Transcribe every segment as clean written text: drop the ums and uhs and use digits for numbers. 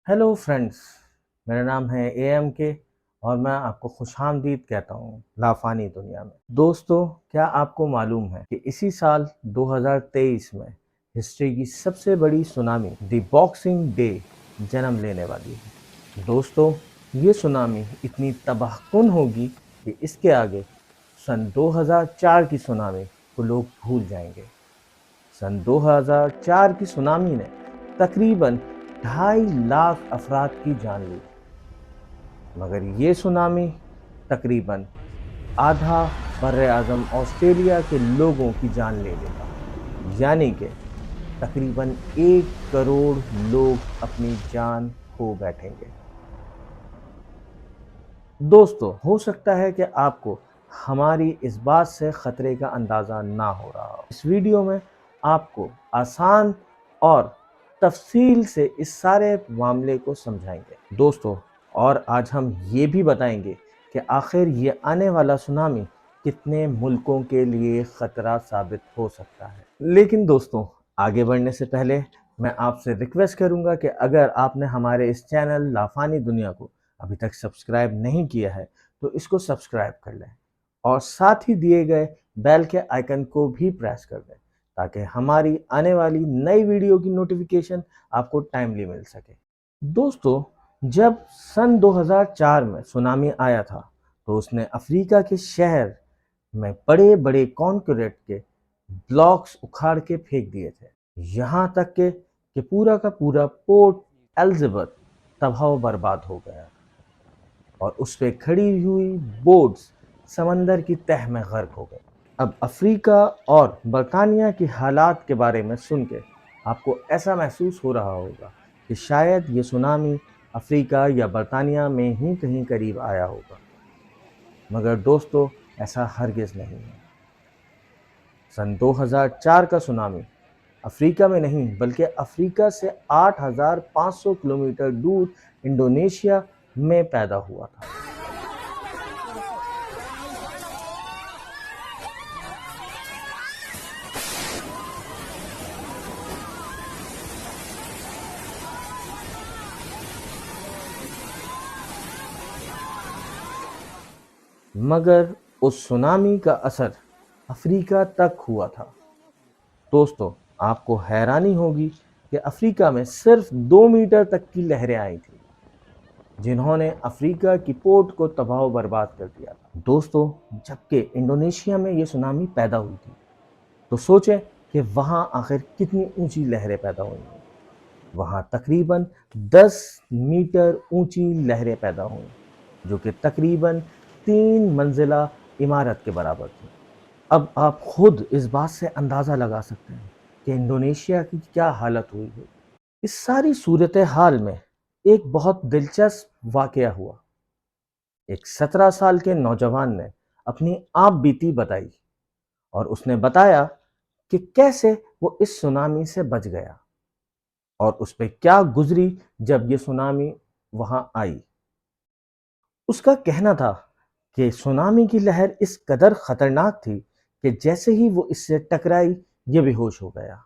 Hello friends, मेरा नाम है AM के और मैं आपको खुश आमदीद कहता हूँ लाफानी दुनिया में। दोस्तों, क्या आपको मालूम है कि इसी साल 2023 में हिस्ट्री की सबसे बड़ी सुनामी द बॉक्सिंग डे जन्म लेने वाली है। दोस्तों, ये सुनामी इतनी तबाहकुन होगी कि इसके आगे सन 2004 की सुनामी को लोग भूल जाएंगे। सन 2004 की सुनामी ने तकरीबन 2.5 लाख अफराद की जान ली, मगर ये सुनामी तकरीबन आधा बर्रे आज़म ऑस्ट्रेलिया के लोगों की जान ले लेगा, यानी कि तकरीबन 1 करोड़ लोग अपनी जान खो बैठेंगे। दोस्तों, हो सकता है कि आपको हमारी इस बात से ख़तरे का अंदाज़ा ना हो रहा हो। इस वीडियो में आपको आसान और तफसील से इस सारे मामले को समझाएंगे दोस्तों, और आज हम ये भी बताएंगे कि आखिर ये आने वाला सुनामी कितने मुल्कों के लिए ख़तरा साबित हो सकता है। लेकिन दोस्तों, आगे बढ़ने से पहले मैं आपसे रिक्वेस्ट करूंगा कि अगर आपने हमारे इस चैनल लाफानी दुनिया को अभी तक सब्सक्राइब नहीं किया है तो इसको सब्सक्राइब कर लें और साथ ही दिए गए बेल के आइकन को भी प्रेस कर दें ताकि हमारी आने वाली नई वीडियो की नोटिफिकेशन आपको टाइमली मिल सके। दोस्तों, जब सन 2004 में सुनामी आया था तो उसने अफ्रीका के शहर में बड़े बड़े कॉन्क्रीट के ब्लॉक्स उखाड़ के फेंक दिए थे, यहाँ तक कि पूरा का पूरा पोर्ट एलिजाबेथ तबाह बर्बाद हो गया और उस पे खड़ी हुई बोट्स समंदर की तह में गर्क हो गई। अब अफ्रीका और बरतानिया की हालात के बारे में सुन के आपको ऐसा महसूस हो रहा होगा कि शायद ये सुनामी अफ्रीका या बरतानिया में ही कहीं करीब आया होगा, मगर दोस्तों ऐसा हरगिज़ नहीं है। सन 2004 का सुनामी अफ्रीका में नहीं बल्कि अफ्रीका से 8,500 किलोमीटर दूर इंडोनेशिया में पैदा हुआ था। मगर उस सुनामी का असर अफ्रीका तक हुआ था। दोस्तों, आपको हैरानी होगी कि अफ्रीका में सिर्फ 2 मीटर तक की लहरें आई थी जिन्होंने अफ्रीका की पोर्ट को तबाह बर्बाद कर दिया था। दोस्तों, जबकि इंडोनेशिया में ये सुनामी पैदा हुई थी तो सोचें कि वहाँ आखिर कितनी ऊंची लहरें पैदा हुई हैं। वहाँ तकरीबन 10 मीटर ऊंची लहरें पैदा हुई जो कि तकरीबन 3 मंजिला इमारत के बराबर थी। अब आप खुद इस बात से अंदाज़ा लगा सकते हैं कि इंडोनेशिया की क्या हालत हुई है। इस सारी सूरत हाल में एक बहुत दिलचस्प वाक़या हुआ। एक 17 साल के नौजवान ने अपनी आप बीती बताई और उसने बताया कि कैसे वो इस सुनामी से बच गया और उस पे क्या गुजरी जब ये सुनामी वहां आई। उसका कहना था कि सुनामी की लहर इस कदर खतरनाक थी कि जैसे ही वो इससे टकराई ये बेहोश हो गया,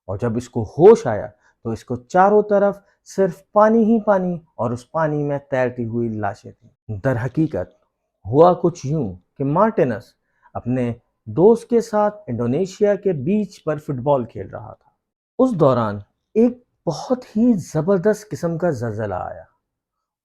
और जब इसको होश आया तो इसको चारों तरफ सिर्फ पानी ही पानी और उस पानी में तैरती हुई लाशें थीं। दर हकीकत हुआ कुछ यूं कि मार्टिनस अपने दोस्त के साथ इंडोनेशिया के बीच पर फुटबॉल खेल रहा था। उस दौरान एक बहुत ही जबरदस्त किस्म का जलजला आया।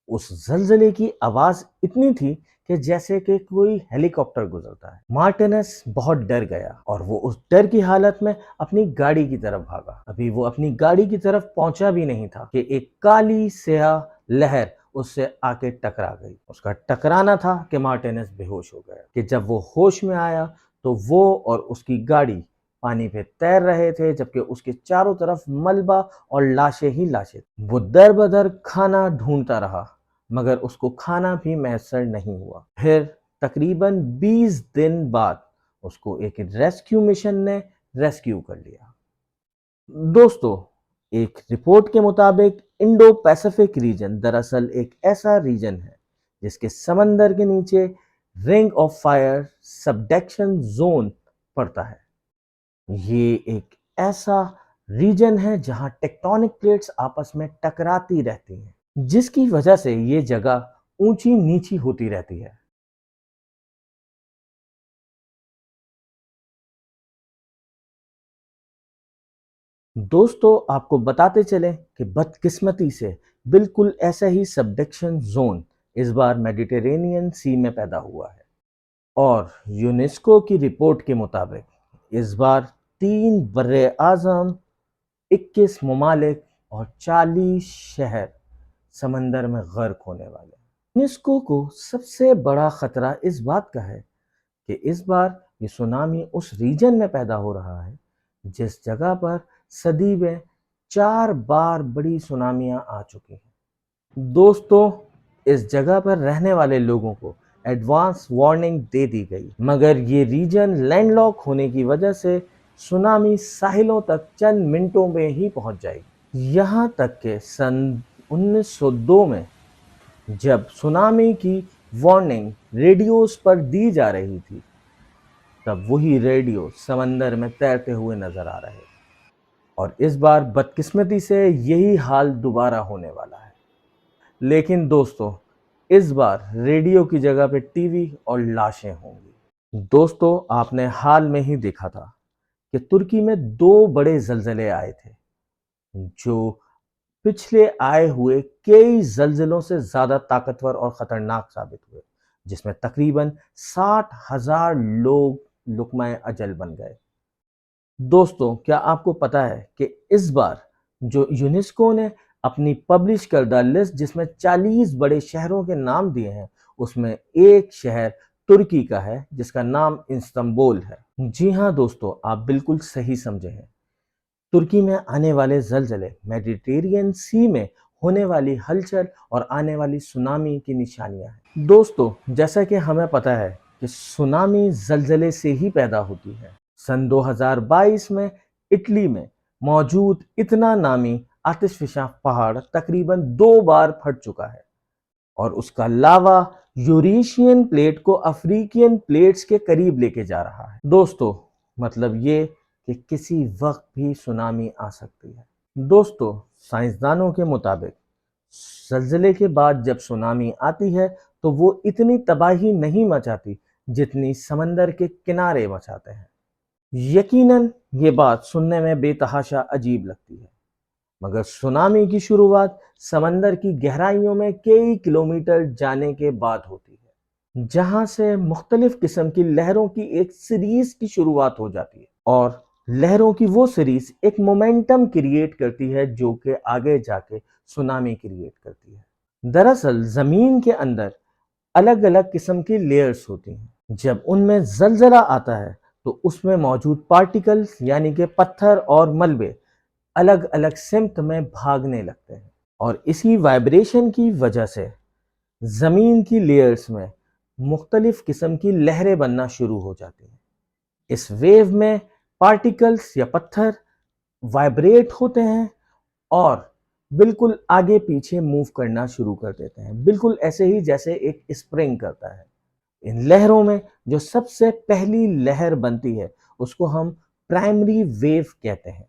उस जलजले की आवाज इतनी थी कि जैसे कि कोई हेलीकॉप्टर गुजरता है। मार्टिनेस बहुत डर गया और वो उस डर की हालत में अपनी गाड़ी की तरफ भागा। अभी वो अपनी गाड़ी की तरफ पहुंचा भी नहीं था कि एक काली स्याह लहर उससे आके टकरा गई। उसका टकराना था कि मार्टिनेस बेहोश हो गया। कि जब वो होश में आया तो वो और उसकी गाड़ी पानी पे तैर रहे थे, जबकि उसके चारों तरफ मलबा और लाशें ही लाशें। वो दर बदर खाना ढूंढता रहा मगर उसको खाना भी मैसर नहीं हुआ। फिर तकरीबन 20 दिन बाद उसको एक रेस्क्यू मिशन ने रेस्क्यू कर लिया। दोस्तों, एक रिपोर्ट के मुताबिक इंडो पैसिफिक रीजन दरअसल एक ऐसा रीजन है जिसके समंदर के नीचे ring of fire subduction zone पड़ता है। ये एक ऐसा रीजन है जहां टेक्टोनिक प्लेट्स आपस में टकराती रहती हैं, जिसकी वजह से ये जगह ऊंची नीची होती रहती है। दोस्तों, आपको बताते चलें कि बदकिस्मती से बिल्कुल ऐसा ही सबडक्शन जोन इस बार मेडिटेरेनियन सी में पैदा हुआ है, और यूनेस्को की रिपोर्ट के मुताबिक इस बार 3 बर्रे आज़म, 21 ममालिक और 40 शहर समंदर में गर्क होने वाले हैं। यूनेस्को को सबसे बड़ा खतरा इस बात का है कि इस बार ये सुनामी उस रीजन में पैदा हो रहा है जिस जगह पर सदी में 4 बार बड़ी सुनामियां आ चुकी हैं। दोस्तों, इस जगह पर रहने वाले लोगों को एडवांस वार्निंग दे दी गई, मगर ये रीजन लैंडलॉक होने की वजह से सुनामी साहिलों तक चंद मिनटों में ही पहुंच जाएगी। यहाँ तक कि सन 1902 में जब सुनामी की वार्निंग रेडियोस पर दी जा रही थी, तब वही रेडियो समंदर में तैरते हुए नजर आ रहे, और इस बार बदकिस्मती से यही हाल दोबारा होने वाला है। लेकिन दोस्तों, इस बार रेडियो की जगह पे टीवी और लाशें होंगी। दोस्तों, आपने हाल में ही देखा था कि तुर्की में 2 बड़े ज़लज़ले आए थे, जो पिछले आए हुए कई ज़लज़लों से ज़्यादा ताकतवर और ख़तरनाक साबित हुए, जिसमें तकरीबन 60,000 लोग लुक़माए अजल बन गए। दोस्तों, क्या आपको पता है कि इस बार जो यूनेस्को ने अपनी पब्लिश करदा लिस्ट जिसमें 40 बड़े शहरों के नाम दिए हैं, उसमें एक शहर तुर्की का है जिसका नाम इस्तांबुल है। जी हाँ दोस्तों, आप बिल्कुल सही समझे हैं। तुर्की में आने वाले ज़लज़ले मेडिटेरियन सी में होने वाली हलचल और आने वाली सुनामी की निशानियां हैं। दोस्तों, जैसा कि हमें पता है कि सुनामी ज़लज़ले से ही पैदा होती है। सन 2022 में इटली में मौजूद इतना नामी आतिशफिशा पहाड़ तकरीबन 2 बार फट चुका है, और उसका लावा यूरेशियन प्लेट को अफ्रीकियन प्लेट्स के करीब लेके जा रहा है। दोस्तों, मतलब ये कि किसी वक्त भी सुनामी आ सकती है। दोस्तों, साइंसदानों के मुताबिक ज़लज़ले के बाद जब सुनामी आती है तो वो इतनी तबाही नहीं मचाती जितनी समंदर के किनारे मचाते हैं। यकीनन ये बात सुनने में बेतहाशा अजीब लगती है, मगर सुनामी की शुरुआत समंदर की गहराइयों में कई किलोमीटर जाने के बाद होती है, जहां से मुख्तलिफ किस्म की लहरों की एक सीरीज की शुरुआत हो जाती है, और लहरों की वो सीरीज एक मोमेंटम क्रिएट करती है जो कि आगे जाके सुनामी क्रिएट करती है। दरअसल जमीन के अंदर अलग अलग किस्म की लेयर्स होती हैं। जब उनमें जलजला आता है तो उसमें मौजूद पार्टिकल्स यानी कि पत्थर और मलबे अलग अलग सिमत में भागने लगते हैं, और इसी वाइब्रेशन की वजह से जमीन की लेयर्स में मुख्तलिफ किस्म की लहरें बनना शुरू हो जाती हैं। इस वेव में पार्टिकल्स या पत्थर वाइब्रेट होते हैं और बिल्कुल आगे पीछे मूव करना शुरू कर देते हैं, बिल्कुल ऐसे ही जैसे एक स्प्रिंग करता है। इन लहरों में जो सबसे पहली लहर बनती है उसको हम प्राइमरी वेव कहते हैं।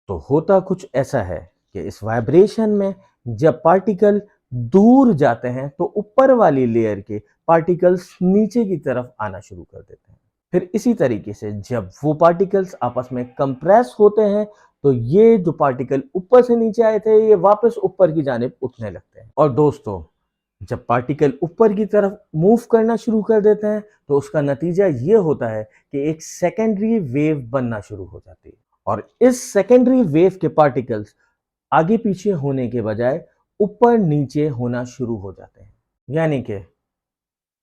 तो होता कुछ ऐसा है कि इस वाइब्रेशन में जब पार्टिकल दूर जाते हैं तो ऊपर वाली लेयर के पार्टिकल्स नीचे की तरफ आना शुरू कर देते हैं। फिर इसी तरीके से जब वो पार्टिकल्स आपस में कंप्रेस होते हैं तो ये जो पार्टिकल ऊपर से नीचे आए थे ये वापस ऊपर की जानिब उठने लगते हैं। और दोस्तों, जब पार्टिकल ऊपर की तरफ मूव करना शुरू कर देते हैं तो उसका नतीजा ये होता है कि एक सेकेंडरी वेव बनना शुरू हो जाती है, और इस सेकेंडरी वेव के पार्टिकल्स आगे पीछे होने के बजाय ऊपर नीचे होना शुरू हो जाते हैं। यानी कि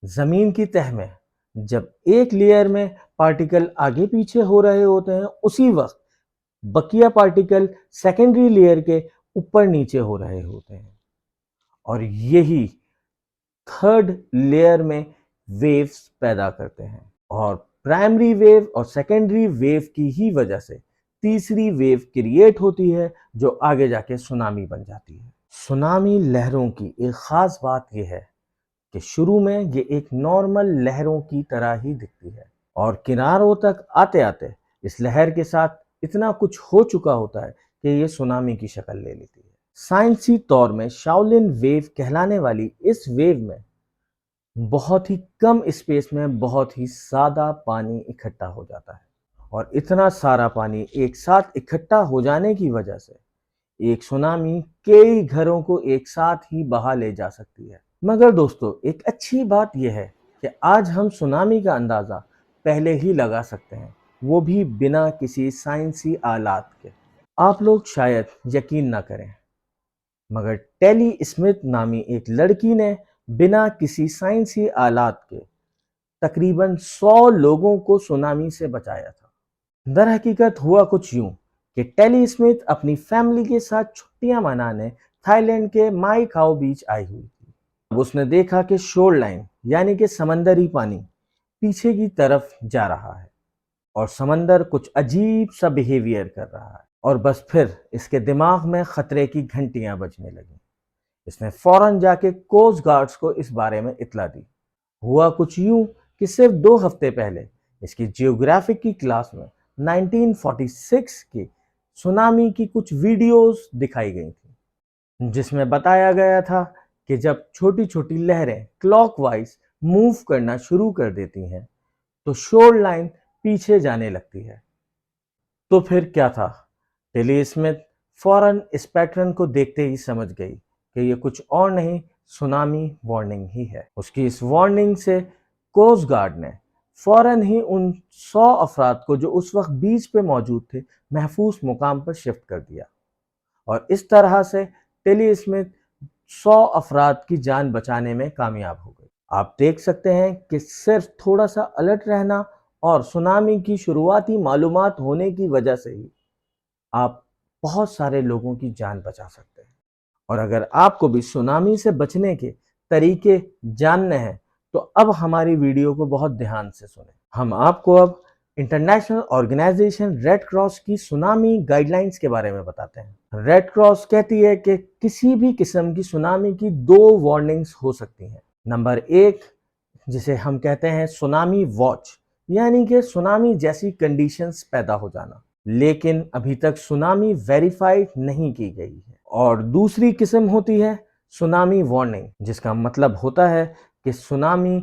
जमीन की तह में जब एक लेयर में पार्टिकल आगे पीछे हो रहे होते हैं, उसी वक्त बकिया पार्टिकल सेकेंडरी लेयर के ऊपर नीचे हो रहे होते हैं, और यही थर्ड लेयर में वेव्स पैदा करते हैं, और प्राइमरी वेव और सेकेंडरी वेव की ही वजह से तीसरी वेव क्रिएट होती है जो आगे जाके सुनामी बन जाती है। सुनामी लहरों की एक खास बात यह है कि शुरू में ये एक नॉर्मल लहरों की तरह ही दिखती है, और किनारों तक आते आते इस लहर के साथ اتنا کچھ ہو چکا ہوتا ہے کہ یہ سونامی کی شکل لے لیتی ہے۔ سائنسی طور میں شاولن ویو کہلانے والی اس ویو میں بہت ہی کم اسپیس میں بہت ہی زیادہ پانی اکٹھا ہو جاتا ہے، اور اتنا سارا پانی ایک ساتھ اکٹھا ہو جانے کی وجہ سے ایک سونامی کئی گھروں کو ایک ساتھ ہی بہا لے جا سکتی ہے۔ مگر دوستو، ایک اچھی بات یہ ہے کہ آج ہم سونامی کا اندازہ پہلے ہی لگا سکتے ہیں، وہ بھی بنا کسی سائنسی آلات کے۔ آپ لوگ شاید یقین نہ کریں، مگر ٹیلی اسمتھ نامی ایک لڑکی نے بنا کسی سائنسی آلات کے تقریباً 100 لوگوں کو سونامی سے بچایا تھا۔ در حقیقت ہوا کچھ یوں کہ ٹیلی اسمتھ اپنی فیملی کے ساتھ چھٹیاں منانے تھائی لینڈ کے مائی کھاؤ بیچ آئی ہوئی تھی۔ اب اس نے دیکھا کہ شور لائن یعنی کہ سمندری پانی پیچھے کی طرف جا رہا ہے، اور سمندر کچھ عجیب سا بیہیویئر کر رہا ہے، اور بس پھر اس کے دماغ میں خطرے کی گھنٹیاں بجنے لگیں۔ اس نے فوراً جا کے کوسٹ گارڈز کو اس بارے میں اطلاع دی۔ ہوا کچھ یوں کہ صرف 2 ہفتے پہلے اس کی جیوگرافک کی کلاس میں 1946 کی سونامی کی کچھ ویڈیوز دکھائی گئی تھیں، جس میں بتایا گیا تھا کہ جب چھوٹی چھوٹی لہریں کلاک وائز موو کرنا شروع کر دیتی ہیں تو شور لائن پیچھے جانے لگتی ہے۔ تو پھر کیا تھا؟ ٹیلی اسمتھ فوراً اس پیٹرن کو دیکھتے ہی سمجھ گئی کہ یہ کچھ اور نہیں، سونامی وارننگ ہی ہے۔ اس کی اس وارننگ سے کوسٹ گارڈ نے فوراً ہی ان 100 افراد کو جو اس وقت بیچ پہ موجود تھے محفوظ مقام پر شفٹ کر دیا، اور اس طرح سے ٹیلی اسمتھ 100 افراد کی جان بچانے میں کامیاب ہو گئی۔ آپ دیکھ سکتے ہیں کہ صرف تھوڑا سا الرٹ رہنا اور سونامی کی شروعاتی معلومات ہونے کی وجہ سے ہی آپ بہت سارے لوگوں کی جان بچا سکتے ہیں۔ اور اگر آپ کو بھی سونامی سے بچنے کے طریقے جاننے ہیں تو اب ہماری ویڈیو کو بہت دھیان سے سنیں۔ ہم آپ کو اب انٹرنیشنل آرگنائزیشن ریڈ کراس کی سونامی گائیڈ لائنز کے بارے میں بتاتے ہیں۔ ریڈ کراس کہتی ہے کہ کسی بھی قسم کی سونامی کی 2 وارننگز ہو سکتی ہیں۔ نمبر 1، جسے ہم کہتے ہیں سونامی واچ، یعنی کہ سونامی جیسی کنڈیشنز پیدا ہو جانا، لیکن ابھی تک سونامی ویریفائی نہیں کی گئی ہے۔ اور دوسری قسم ہوتی ہے سونامی وارننگ، جس کا مطلب ہوتا ہے کہ سونامی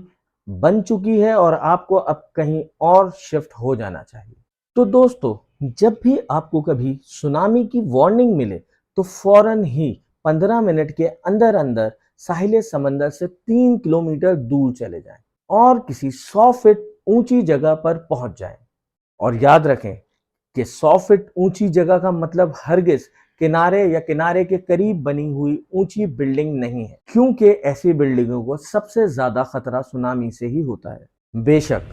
بن چکی ہے اور آپ کو اب کہیں اور شفٹ ہو جانا چاہیے۔ تو دوستو، جب بھی آپ کو کبھی سونامی کی وارننگ ملے تو فوراً ہی 15 منٹ کے اندر اندر ساحل سمندر سے 3 کلومیٹر دور چلے جائیں اور کسی 100 فٹ اونچی جگہ پر پہنچ جائیں۔ اور یاد رکھیں کہ 100 فٹ اونچی جگہ کا مطلب ہرگز کنارے یا کنارے کے قریب بنی ہوئی اونچی بلڈنگ نہیں ہے، کیونکہ ایسی بلڈنگوں کو سب سے زیادہ خطرہ سونامی سے ہی ہوتا ہے۔ بے شک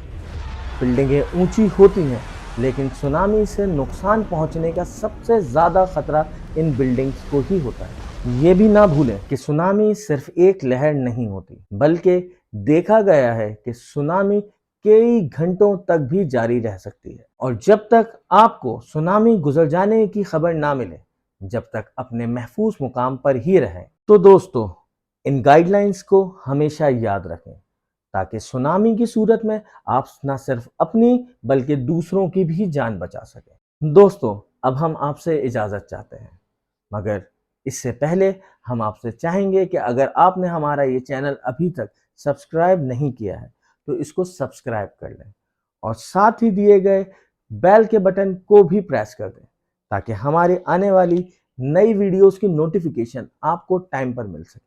بلڈنگیں اونچی ہوتی ہیں، لیکن سونامی سے نقصان پہنچنے کا سب سے زیادہ خطرہ ان بلڈنگز کو ہی ہوتا ہے۔ یہ بھی نہ بھولیں کہ سونامی صرف ایک لہر نہیں ہوتی، بلکہ دیکھا گیا ہے کہ سونامی کئی گھنٹوں تک بھی جاری رہ سکتی ہے، اور جب تک آپ کو سونامی گزر جانے کی خبر نہ ملے، جب تک اپنے محفوظ مقام پر ہی رہیں۔ تو دوستو، ان گائیڈ لائنز کو ہمیشہ یاد رکھیں تاکہ سونامی کی صورت میں آپ نہ صرف اپنی بلکہ دوسروں کی بھی جان بچا سکیں۔ دوستو، اب ہم آپ سے اجازت چاہتے ہیں، مگر اس سے پہلے ہم آپ سے چاہیں گے کہ اگر آپ نے ہمارا یہ چینل ابھی تک سبسکرائب نہیں کیا ہے تو اس کو سبسکرائب کر لیں، اور ساتھ ہی دیے گئے بیل کے بٹن کو بھی پریس کر دیں تاکہ ہماری آنے والی نئی ویڈیوز کی نوٹیفیکیشن آپ کو ٹائم پر مل سکے۔